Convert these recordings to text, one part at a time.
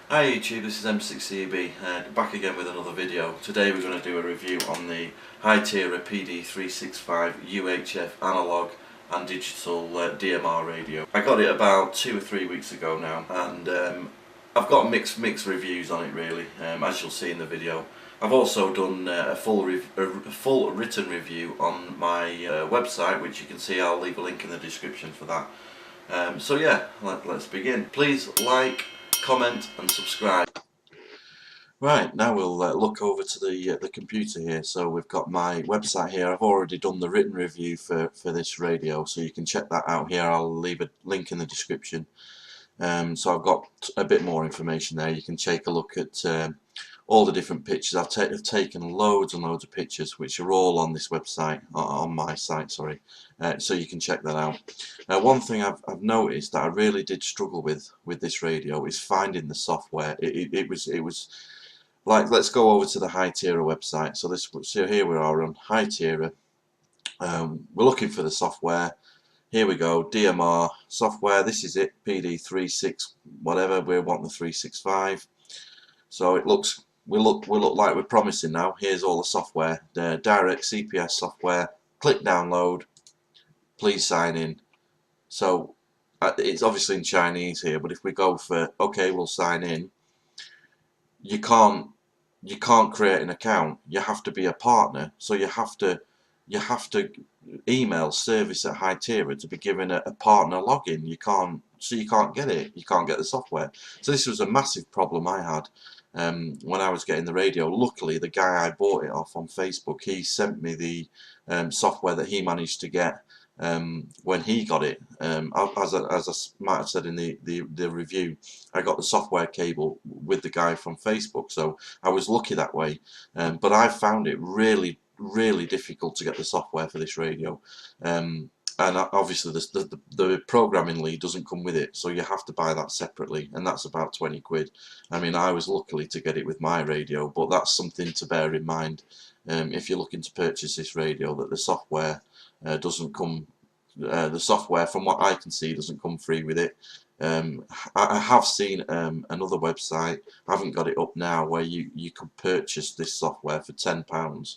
Hi YouTube, this is M6CB, back again with another video. Today we're going to do a review on the Hytera PD365 UHF analog and digital DMR radio. I got it about 2 or 3 weeks ago now, and I've got mixed reviews on it really, as you'll see in the video. I've also done a full written review on my website, which you can see. I'll leave a link in the description for that. So yeah, let's begin. Please like, comment and subscribe. Right, now we'll look over to the computer here. So we've got my website here. I've already done the written review for this radio, so you can check that out here. I'll leave a link in the description. So I've got a bit more information there. You can take a look at all the different pictures. I've taken loads and loads of pictures, which are all on this website, on my site, sorry. So you can check that out. One thing I've noticed that I really did struggle with this radio is finding the software. It was like, let's go over to the Hytera website. So here we are on Hytera. We're looking for the software. Here we go, DMR software. This is it, PD36 whatever. We want the 365. So it looks. We look like we're promising now. Here's all the software, the direct CPS software. Click download. Please sign in. So it's obviously in Chinese here, but if we go for OK, we'll sign in. You can't create an account. You have to be a partner. So you have to email service@Hytera to be given a partner login. You can't get it. You can't get the software. So this was a massive problem I had when I was getting the radio. Luckily, the guy I bought it off on Facebook, he sent me the software that he managed to get when he got it. As I might have said in the review, I got the software cable with the guy from Facebook, so I was lucky that way. But I found it really difficult to get the software for this radio, and obviously the programming lead doesn't come with it, so you have to buy that separately, and that's about 20 quid. I mean, I was lucky to get it with my radio, but that's something to bear in mind if you're looking to purchase this radio, that the software doesn't come, the software from what I can see doesn't come free with it. I have seen another website, I haven't got it up now, where you can purchase this software for £10.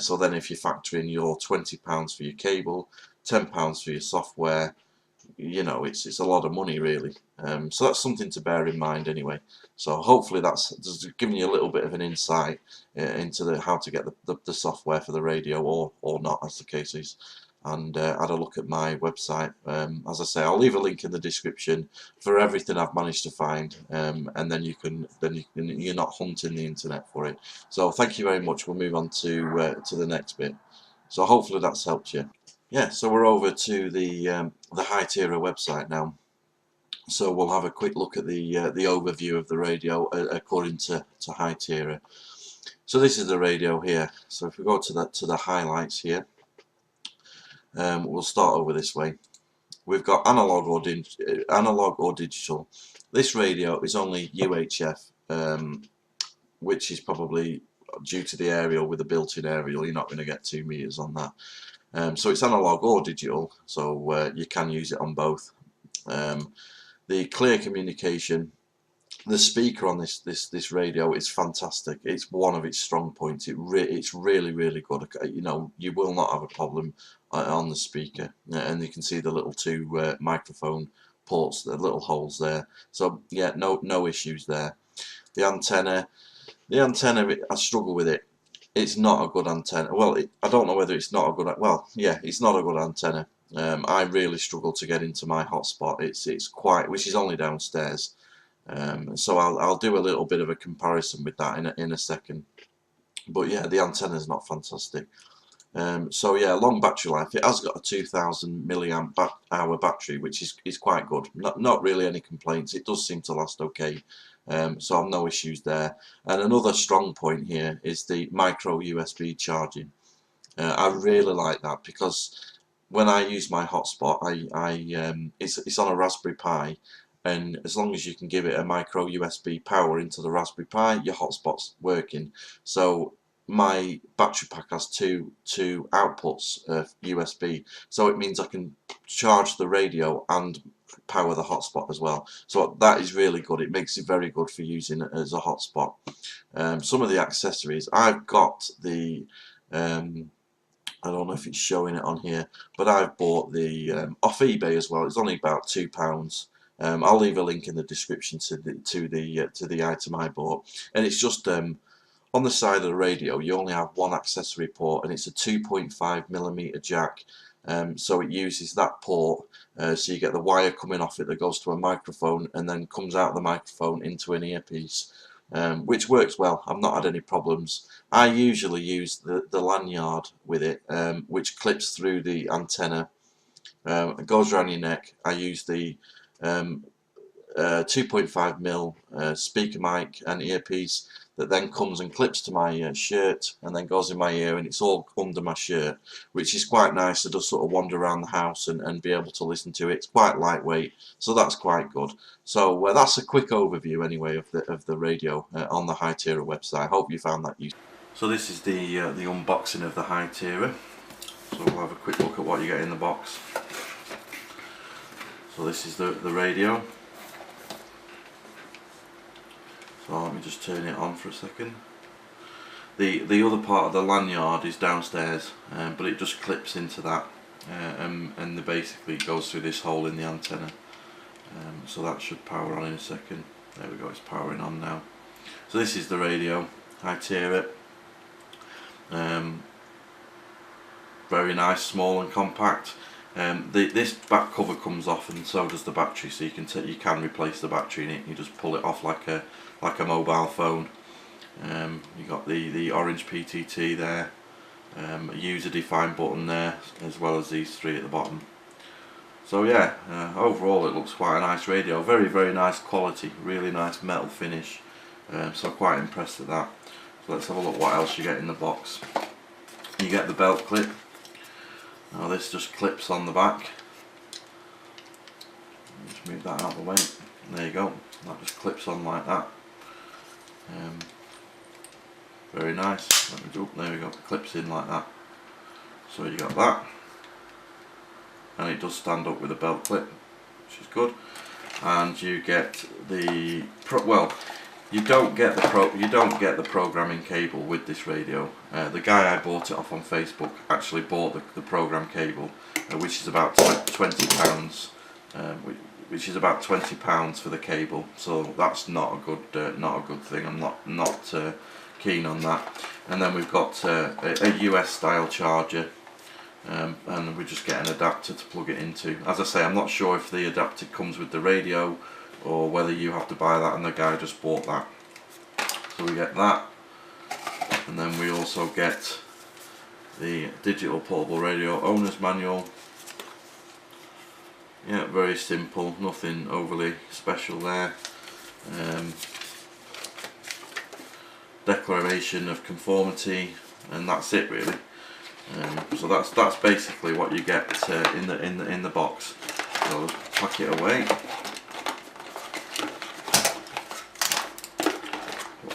So then if you factor in your £20 for your cable, £10 for your software, you know, it's a lot of money really. So that's something to bear in mind anyway. So hopefully that's just giving you a little bit of an insight into how to get the software for the radio, or not, as the case is. And had a look at my website. As I say, I'll leave a link in the description for everything I've managed to find, and then you're not hunting the internet for it. So thank you very much. We'll move on to the next bit. So hopefully that's helped you. Yeah, so we're over to the Hytera website now. So we'll have a quick look at the overview of the radio according to Hytera. So this is the radio here. So if we go to the highlights here, we'll start over this way. We've got analog or digital. This radio is only UHF, which is probably due to the aerial. With a built-in aerial, you're not going to get 2 meters on that. So it's analog or digital, so you can use it on both. The clear communication, the speaker on this radio is fantastic. It's one of its strong points. It's really good. You know, you will not have a problem on the speaker, and you can see the little two microphone ports, the little holes there. So yeah, no issues there. The antenna, I struggle with it. It's not a good antenna. Well, I don't know whether it's not a good. Well, yeah, it's not a good antenna. I really struggle to get into my hotspot. It's quite, which is only downstairs. So I'll do a little bit of a comparison with that in a second. But yeah, the antenna is not fantastic. So yeah, long battery life. It has got a 2000 milliamp hour battery, which is quite good. Not really any complaints. It does seem to last okay. So I've no issues there. And another strong point here is the micro USB charging. I really like that, because when I use my hotspot, it's on a Raspberry Pi, and as long as you can give it a micro USB power into the Raspberry Pi, your hotspot's working. So my battery pack has two outputs of USB, so it means I can charge the radio and power the hotspot as well. So that is really good. It makes it very good for using it as a hotspot. Some of the accessories, I've got the I don't know if it's showing it on here, but I've bought the off eBay as well. It's only about £2. I'll leave a link in the description to the item I bought, and it's just on the side of the radio. You only have one accessory port, and it's a 2.5mm jack. So it uses that port, so you get the wire coming off it that goes to a microphone and then comes out of the microphone into an earpiece, which works well. I've not had any problems. I usually use the lanyard with it, which clips through the antenna. It goes around your neck. I use the 2.5mm speaker mic and earpiece that then comes and clips to my shirt and then goes in my ear, and it's all under my shirt, which is quite nice to just sort of wander around the house and be able to listen to it. It's quite lightweight, so that's quite good. So that's a quick overview anyway of the radio on the Hytera website. I hope you found that useful. So this is the unboxing of the Hytera. So we'll have a quick look at what you get in the box. So this is the radio. So let me just turn it on for a second. The other part of the lanyard is downstairs, but it just clips into that, and it basically goes through this hole in the antenna. So that should power on in a second. There we go, it's powering on now. So this is the radio, Hytera. Very nice, small and compact. This back cover comes off, and so does the battery. So you can replace the battery in it. You just pull it off like a mobile phone. You got the orange PTT there, a user defined button there, as well as these three at the bottom. So yeah, overall it looks quite a nice radio. Very nice quality, really nice metal finish. So quite impressed with that. So let's have a look what else you get in the box. You get the belt clip. Now this just clips on the back. Just move that out of the way. There you go. That just clips on like that. Very nice. Let me do. There we go. It clips in like that. So you got that, and it does stand up with a belt clip, which is good. And you get the you don't get the programming cable with this radio. The guy I bought it off on Facebook actually bought the program cable, which is about £20, which is about £20 for the cable. So that's not a good thing. I'm not keen on that. And then we've got a US style charger, and we just get an adapter to plug it into. As I say, I'm not sure if the adapter comes with the radio or whether you have to buy that, and the guy just bought that. So we get that, and then we also get the digital portable radio owner's manual. Yeah, very simple, nothing overly special there. Declaration of conformity, and that's it really. So that's basically what you get in the box. So let's pack it away.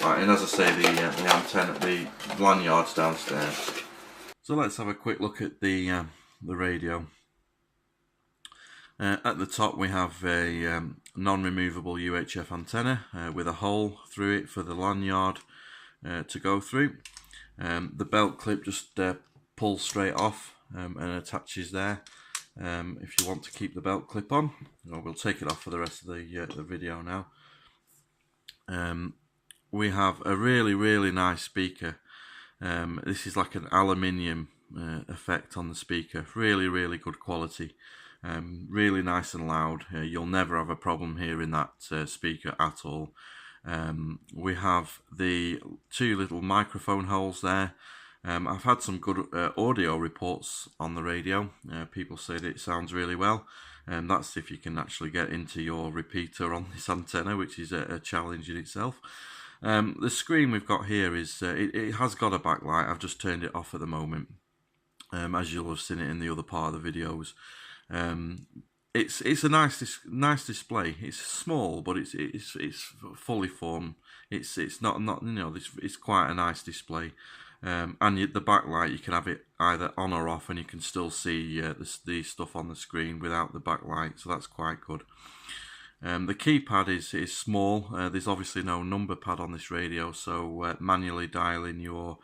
And as I say, the antenna, the lanyard's downstairs. So let's have a quick look at the radio. At the top we have a non-removable UHF antenna with a hole through it for the lanyard to go through. The belt clip just pulls straight off and attaches there. If you want to keep the belt clip on, we'll take it off for the rest of the video now. We have a really nice speaker. This is like an aluminium effect on the speaker. Really good quality. Really nice and loud. You'll never have a problem hearing that speaker at all. We have the two little microphone holes there. I've had some good audio reports on the radio. People say that it sounds really well. That's if you can actually get into your repeater on this antenna, which is a challenge in itself. The screen we've got here is it has got a backlight. I've just turned it off at the moment, as you'll have seen it in the other part of the videos. It's a nice display. It's small, but it's fully formed. It's not it's quite a nice display. And the backlight, you can have it either on or off, and you can still see the stuff on the screen without the backlight, so that's quite good. The keypad is small. There's obviously no number pad on this radio, so manually dialing your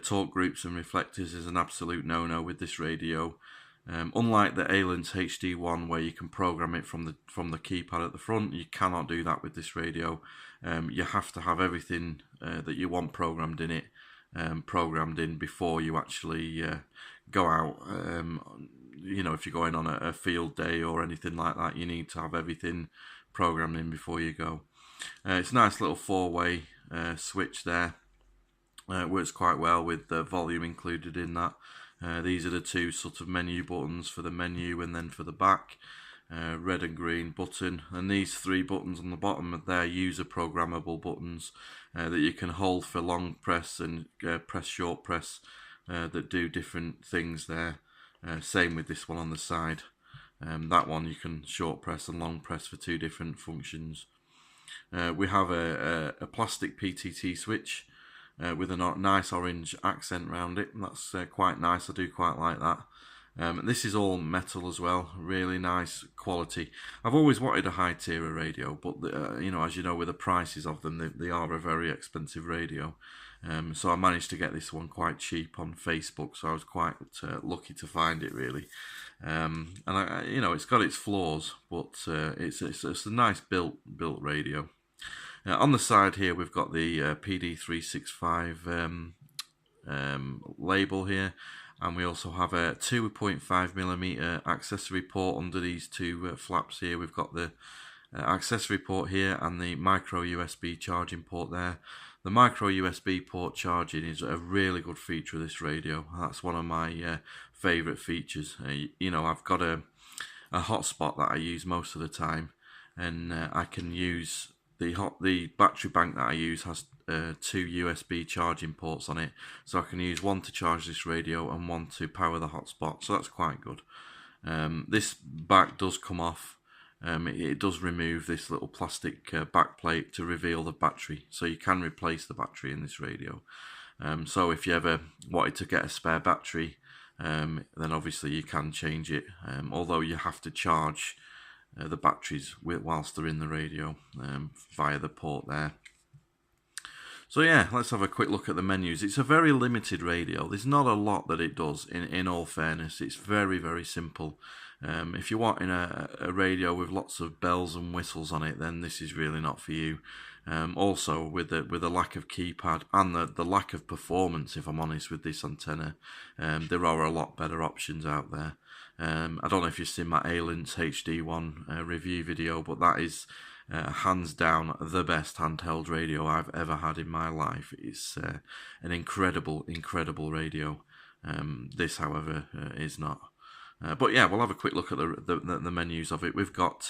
torque groups and reflectors is an absolute no-no with this radio. Unlike the Alens HD1, where you can program it from the keypad at the front, you cannot do that with this radio. You have to have everything that you want programmed in it programmed in before you actually go out. You know, if you're going on a field day or anything like that, you need to have everything programmed in before you go. It's a nice little four-way switch there. Works quite well with the volume included in that. These are the two sort of menu buttons for the menu and then for the back. Red and green button, and these three buttons on the bottom, they're user programmable buttons that you can hold for long press and press short press that do different things there. Same with this one on the side. That one you can short press and long press for two different functions. We have a plastic PTT switch with a nice orange accent around it. That's quite nice. I do quite like that. This is all metal as well, really nice quality. I've always wanted a Hytera radio, but you know, as you know, with the prices of them, they are a very expensive radio. So I managed to get this one quite cheap on Facebook, so I was quite lucky to find it, really. And you know, it's got its flaws, but it's a nice built radio. On the side here, we've got the PD365 label here. And we also have a 2.5mm accessory port under these two flaps here. We've got the accessory port here and the micro USB charging port there. The micro USB port charging is a really good feature of this radio. That's one of my favourite features. You know, I've got a hotspot that I use most of the time, and I can use the battery bank that I use has two USB charging ports on it, so I can use one to charge this radio and one to power the hotspot, so that's quite good. This back does come off. It does remove this little plastic back plate to reveal the battery, so you can replace the battery in this radio. So if you ever wanted to get a spare battery, then obviously you can change it, although you have to charge the batteries whilst they're in the radio via the port there. So yeah, let's have a quick look at the menus. It's a very limited radio. There's not a lot that it does, in all fairness. It's very, very simple. If you're wanting a radio with lots of bells and whistles on it, then this is really not for you. Also, with the lack of keypad and the lack of performance, if I'm honest, with this antenna, there are a lot better options out there. I don't know if you've seen my Alens HD1 review video, but that is hands down the best handheld radio I've ever had in my life. It's an incredible radio. This, however, is not. But yeah, we'll have a quick look at the menus of it. We've got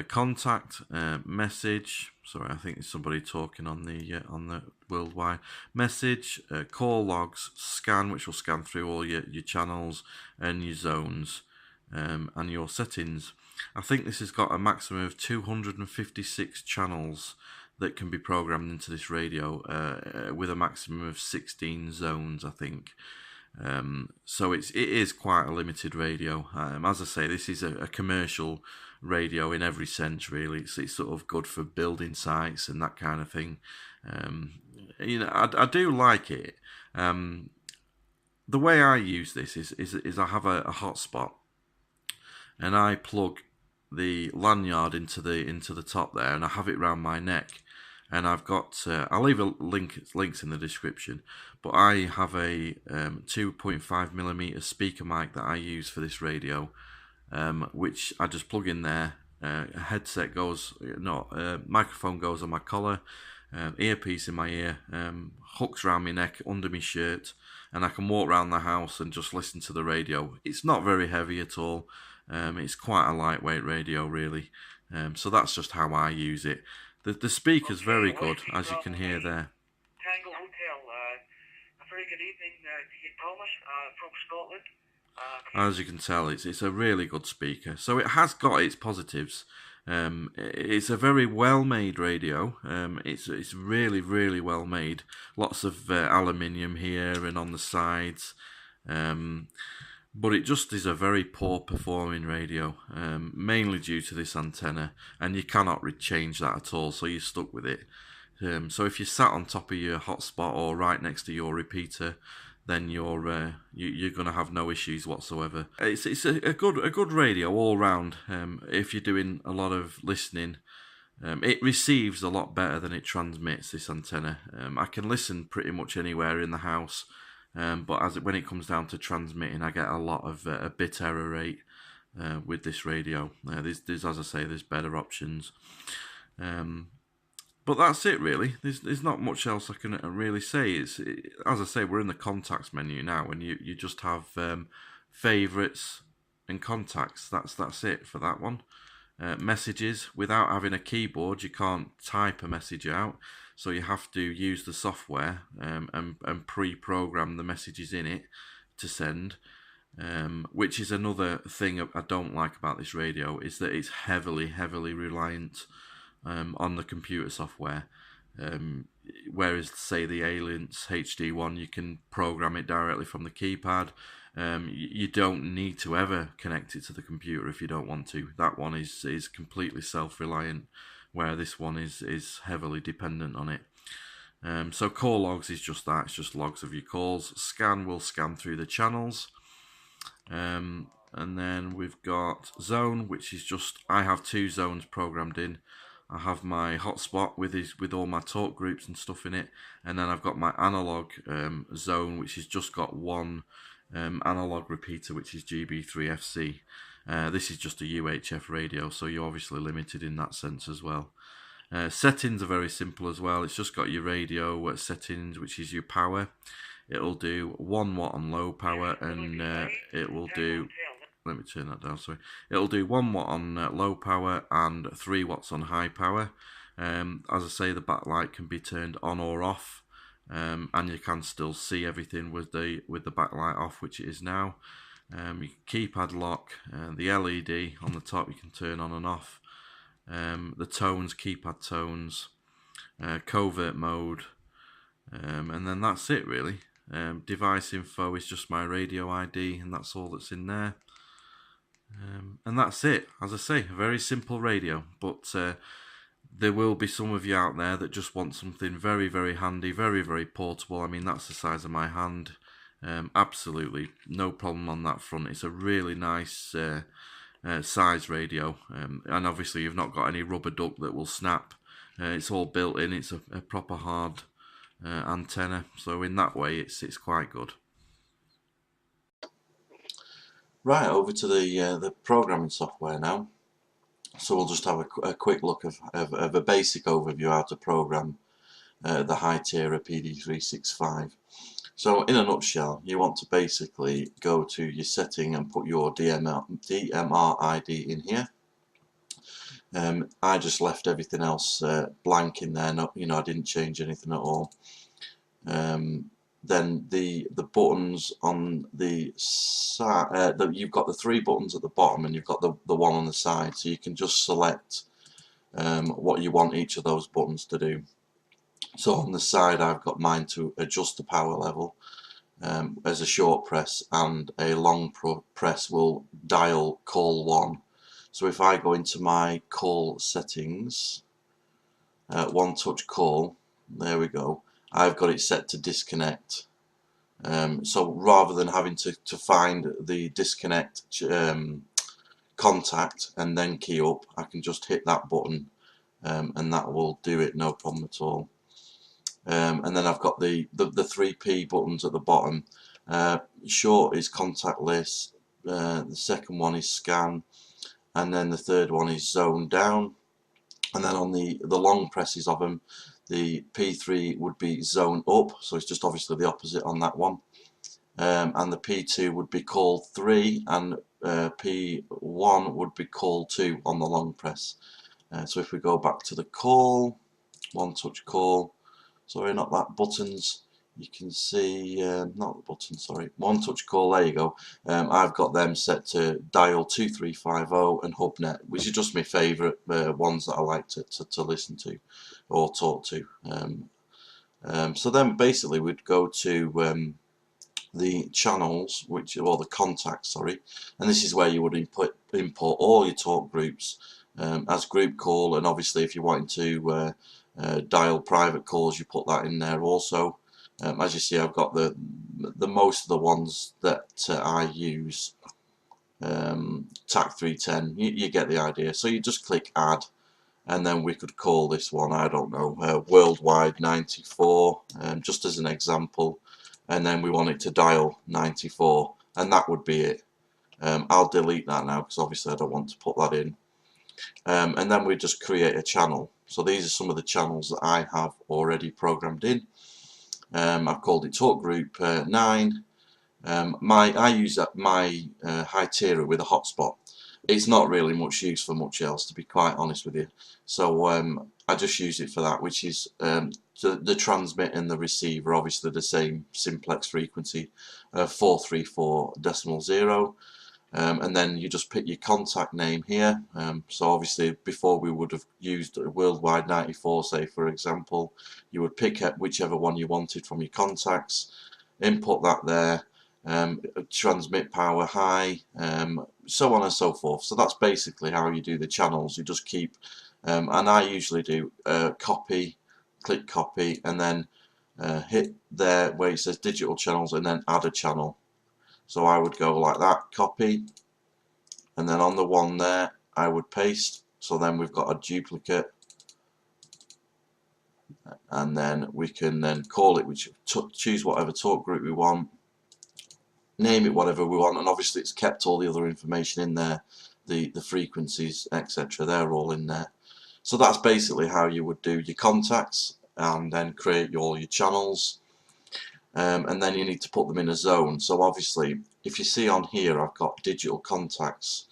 contact, message. Sorry, I think there's somebody talking on the worldwide message. Call logs, scan, which will scan through all your channels and your zones, and your settings. I think this has got a maximum of 256 channels that can be programmed into this radio, with a maximum of 16 zones, I think. So it is quite a limited radio. As I say, this is a commercial radio in every sense, really. It's sort of good for building sites and that kind of thing. You know, I do like it. The way I use this is I have a hotspot, and I plug the lanyard into the top there, and I have it round my neck. And I've got, I'll leave links in the description, but I have a 2.5mm speaker mic that I use for this radio, which I just plug in there. A headset goes, microphone goes on my collar, earpiece in my ear, hooks around my neck under my shirt, and I can walk around the house and just listen to the radio. It's not very heavy at all. It's quite a lightweight radio, really. So that's just how I use it. The speaker's very good, as you can hear there. Tango Hotel. A very good evening to you, Thomas, from Scotland. As you can tell, it's a really good speaker. So it has got its positives. It's a very well made radio. It's really, really well made. Lots of aluminium here and on the sides. But it just is a very poor performing radio, mainly due to this antenna, and you cannot change that at all, so you're stuck with it. So if you sat on top of your hotspot or right next to your repeater, then you're going to have no issues whatsoever. It's a good radio all round. If you're doing a lot of listening, it receives a lot better than it transmits. This antenna, I can listen pretty much anywhere in the house. But when it comes down to transmitting, I get a lot of a bit error rate with this radio. There's, as I say, there's better options. But that's it really. There's not much else I can really say. As I say, we're in the contacts menu now, and you just have favourites and contacts. That's it for that one. Messages, without having a keyboard, you can't type a message out. So you have to use the software and pre-program the messages in it to send, which is another thing I don't like about this radio, is that it's heavily reliant on the computer software. Whereas, say, the Aliens HD one, you can program it directly from the keypad. You don't need to ever connect it to the computer if you don't want to. That one is completely self-reliant, where this one is heavily dependent on it. So call logs is just that, it's just logs of your calls. Scan will scan through the channels. And then we've got zone, which is just, I have 2 zones programmed in. I have my hotspot with all my talk groups and stuff in it, and then I've got my analog zone, which has just got one analog repeater, which is GB3FC. This is just a UHF radio, so you're obviously limited in that sense as well. Settings are very simple as well. It's just got your radio settings, which is your power. It'll do 1 watt on low power, and it will do, let me turn that down, sorry. It'll do 1 watt on low power and 3 watts on high power. As I say, the backlight can be turned on or off, and you can still see everything with the backlight off, which it is now. Your keypad lock, the LED on the top you can turn on and off. The tones, keypad tones, covert mode, and then that's it really. Device info is just my radio ID, and that's all that's in there. And that's it. As I say, a very simple radio, but there will be some of you out there that just want something very handy, very portable. I mean, that's the size of my hand. Absolutely no problem on that front. It's a really nice size radio, and obviously you've not got any rubber duck that will snap. It's all built in. It's a proper hard antenna, so in that way it's quite good. Right, over to the programming software now. So we'll just have a quick look of a basic overview how to program the Hytera PD365. So in a nutshell, you want to basically go to your setting and put your DMR ID in here. I just left everything else blank in there. Not, I didn't change anything at all. Then the buttons on the side, you've got the 3 buttons at the bottom, and you've got the one on the side, so you can just select what you want each of those buttons to do. So on the side I've got mine to adjust the power level as a short press, and a long press will dial call 1. So if I go into my call settings, one touch call, there we go, I've got it set to disconnect. So rather than having to find the disconnect contact and then key up, I can just hit that button and that will do it, no problem at all. And then I've got the 3P buttons at the bottom. Short is contactless, the second one is scan, and then the third one is zone down. And then on the long presses of them, the P3 would be zone up, so it's just obviously the opposite on that one. And the P2 would be call 3, and P1 would be call 2 on the long press. So if we go back to the call, one touch call, sorry, not that, buttons, you can see, not the button, sorry, one touch call, there you go. I've got them set to dial 2350 and HubNet, which are just my favourite ones that I like to listen to or talk to. So then basically we'd go to the channels, or the contacts, sorry, and this is where you would import all your talk groups as group call, and obviously if you're wanting to dial private calls, you put that in there also. As you see, I've got the most of the ones that I use. TAC 310, you get the idea. So you just click add, and then we could call this one, I don't know, worldwide 94, just as an example, and then we want it to dial 94, and that would be it. I'll delete that now because obviously I don't want to put that in. And then we just create a channel. So these are some of the channels that I have already programmed in. I've called it Talk Group 9. I use my Hytera with a hotspot. It's not really much use for much else, to be quite honest with you. So I just use it for that, which is the transmit and the receiver, obviously the same simplex frequency, 434.0. And then you just pick your contact name here. So obviously before we would have used worldwide 94, say for example, you would pick up whichever one you wanted from your contacts, input that there, transmit power high, so on and so forth. So that's basically how you do the channels. You just keep, and I usually do copy, click copy, and then hit there where it says digital channels and then add a channel. So I would go like that, copy, and then on the one there I would paste. So then we've got a duplicate, and then we can then call it, choose whatever talk group we want, name it whatever we want, and obviously it's kept all the other information in there, the frequencies, etc. They're all in there. So that's basically how you would do your contacts and then create all your channels. And then you need to put them in a zone. So obviously if you see on here I've got digital contacts.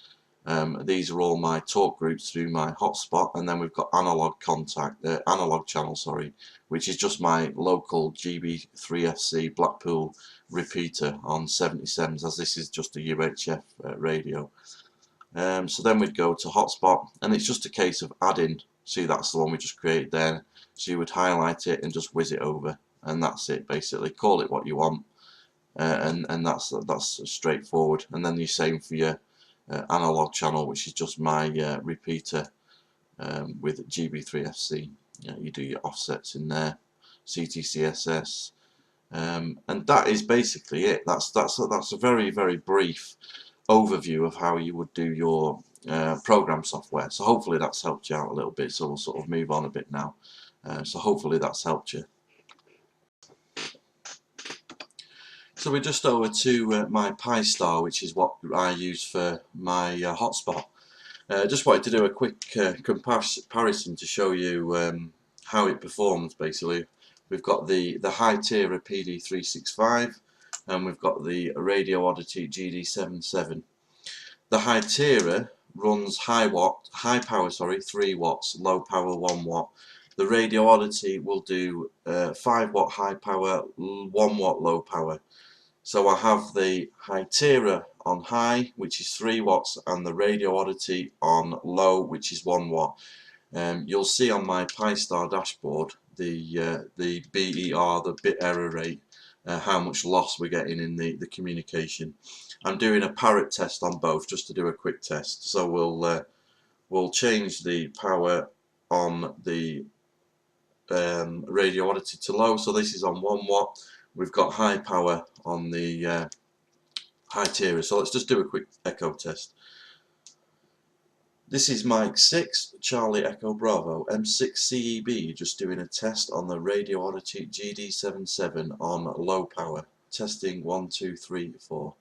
These are all my talk groups through my hotspot, and then we've got analog channel, sorry, which is just my local GB3FC Blackpool repeater on 77s, as this is just a UHF radio. So then we'd go to hotspot, and it's just a case of adding. See, that's the one we just created there. So you would highlight it and just whiz it over, and that's it basically. Call it what you want, and that's straightforward. And then the same for your analog channel, which is just my repeater with GB3FC. You do your offsets in there, CTCSS, and that is basically it. That's a very brief overview of how you would do your program software. So hopefully that's helped you out a little bit. So we'll sort of move on a bit now. So hopefully that's helped you. So we're just over to my Pi-Star, which is what I use for my hotspot. Just wanted to do a quick comparison to show you how it performs. Basically, we've got the Hytera PD365, and we've got the Radioddity GD77. The Hytera runs high power, 3 watts, low power 1 watt. The Radioddity will do 5 watt high power, 1 watt low power. So I have the Hytera on high, which is 3 watts, and the Radioddity on low, which is 1 watt. You'll see on my Pi-Star dashboard the BER, the bit error rate, how much loss we're getting in the communication. I'm doing a parrot test on both just to do a quick test. So we'll change the power on the Radioddity to low. So this is on 1 watt. We've got high power on the Hytera. So let's just do a quick echo test. This is Mike 6, Charlie Echo Bravo, M6 CEB, just doing a test on the Radioddity GD77 on low power. Testing 1, 2, 3, 4.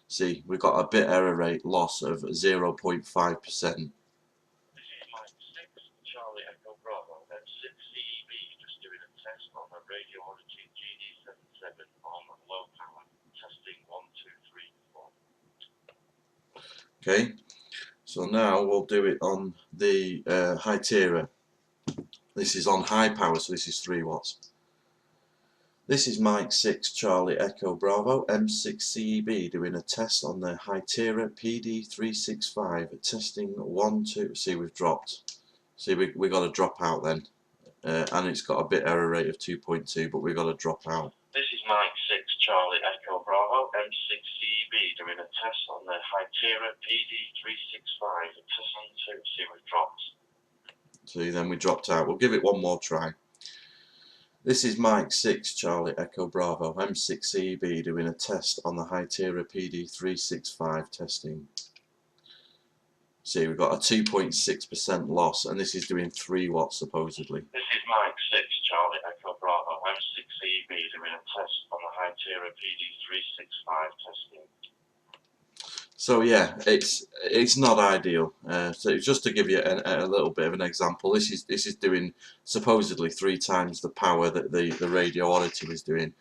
See, we've got a bit error rate loss of 0.5%. Charlie Echo Bravo, M6 CEB, just doing a test on the Radioddity GD77 on low power. Testing 1, 2, 3, 4. Okay, so now we'll do it on the Hytera. This is on high power, so this is 3 watts. This is Mike 6 Charlie Echo Bravo M6CEB doing a test on the Hytera PD365. Testing 1, 2. See, we've dropped. See, we got to drop out then. And it's got a bit error rate of 2.2, but we've got to drop out. This is Mike 6 Charlie Echo Bravo M6CEB doing a test on the Hytera PD365. Test on 2. See, we've dropped. See, then we dropped out. We'll give it one more try. This is Mike 6 Charlie Echo Bravo M6CEB doing a test on the Hytera PD365 testing. See, we've got a 2.6% loss, and this is doing 3 watts supposedly. This is Mike 6 Charlie Echo Bravo M6CEB doing a test on the Hytera PD365 testing. So yeah, it's not ideal. So just to give you a little bit of an example, this is doing supposedly 3 times the power that the Radioddity was doing.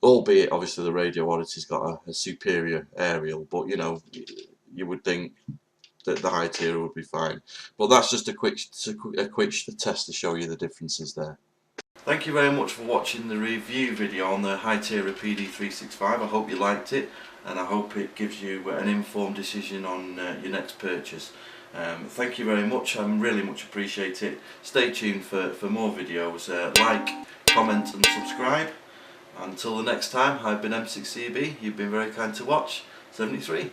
Albeit, obviously, the Radioddity's got a superior aerial, but you know, you would think that the Hytera would be fine. But that's just a quick test to show you the differences there. Thank you very much for watching the review video on the Hytera PD365. I hope you liked it, and I hope it gives you an informed decision on your next purchase. Thank you very much, I really much appreciate it. Stay tuned for more videos. Like, comment and subscribe. Until the next time, I've been M6CB, you've been very kind to watch. 73.